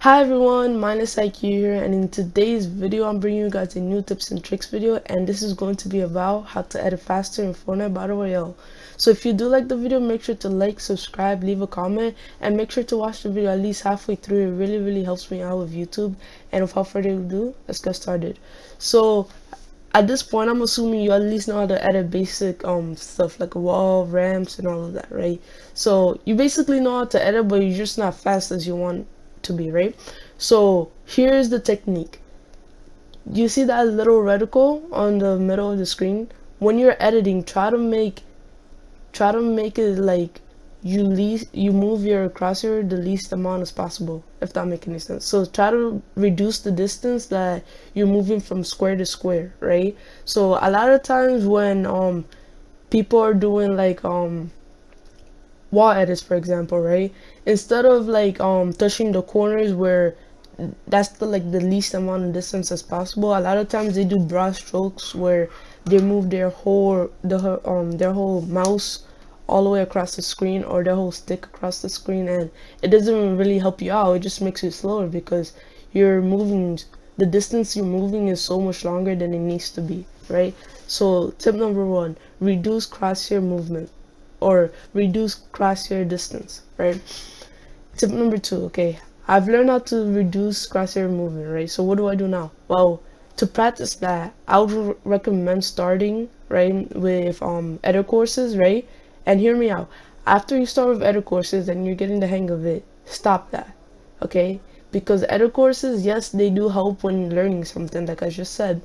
Hi everyone, Mindless here, and in today's video I'm bringing you guys a new tips and tricks video, and this is going to be about how to edit faster in Fortnite Battle Royale. So if you do like the video, make sure to like, subscribe, leave a comment, and make sure to watch the video at least halfway through. It really helps me out with YouTube. And without further ado, let's get started. So at this point, I'm assuming you at least know how to edit basic stuff like a wall, ramps, and all of that, right? So you basically know how to edit, but you're just not fast as you want to be, right? So here's the technique. You see that little reticle on the middle of the screen? When you're editing, try to make it like you move your crosshair the least amount as possible, if that makes any sense. So try to reduce the distance that you're moving from square to square, right? So a lot of times when people are doing like wall edits, for example, right, instead of like touching the corners where that's the least amount of distance as possible, a lot of times they do broad strokes where they move their whole mouse all the way across the screen, or their whole stick across the screen, and it doesn't really help you out. It just makes you slower because you're moving the distance you're moving is so much longer than it needs to be, right? So tip number one, reduce crosshair movement, or reduce crosshair distance, right? Tip number two, okay, I've learned how to reduce crosshair movement, right? So what do I do now? Well, to practice that, I would recommend starting, right, with edit courses, right? And hear me out. After you start with edit courses and you're getting the hang of it, stop that, okay? Because edit courses, yes, they do help when learning something, like I just said,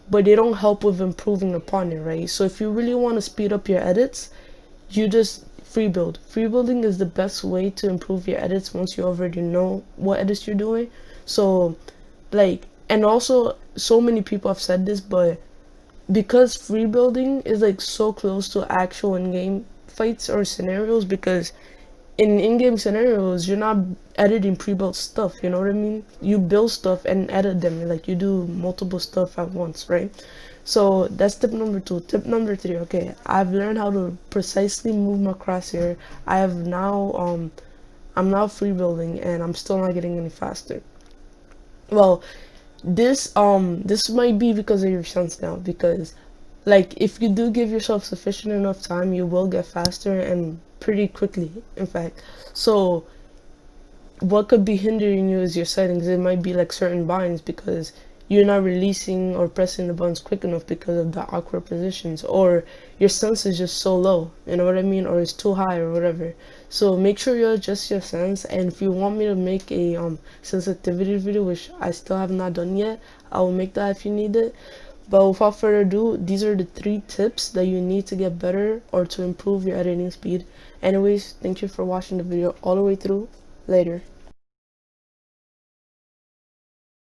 but they don't help with improving upon it, right? So if you really want to speed up your edits, you just free build. Free building is the best way to improve your edits once you already know what edits you're doing. So like, and also so many people have said this, but because free building is like so close to actual in-game fights or scenarios, because in in-game scenarios you're not editing pre-built stuff, you know what I mean? You build stuff and edit them, like you do multiple stuff at once, right? So that's tip number two. Tip number three, okay, I've learned how to precisely move my crosshair. I have now I'm now free building and I'm still not getting any faster. Well, this might be because of your sense now, because like if you do give yourself sufficient enough time, you will get faster, and pretty quickly, in fact. So what could be hindering you is your settings. It might be like certain binds, because you're not releasing or pressing the buttons quick enough because of the awkward positions, or your sense is just so low, you know what I mean, or it's too high or whatever. So make sure you adjust your sense, and if you want me to make a sensitivity video, which I still have not done yet, I will make that if you need it. But without further ado, these are the 3 tips that you need to get better or to improve your editing speed. Anyways, thank you for watching the video all the way through. Later.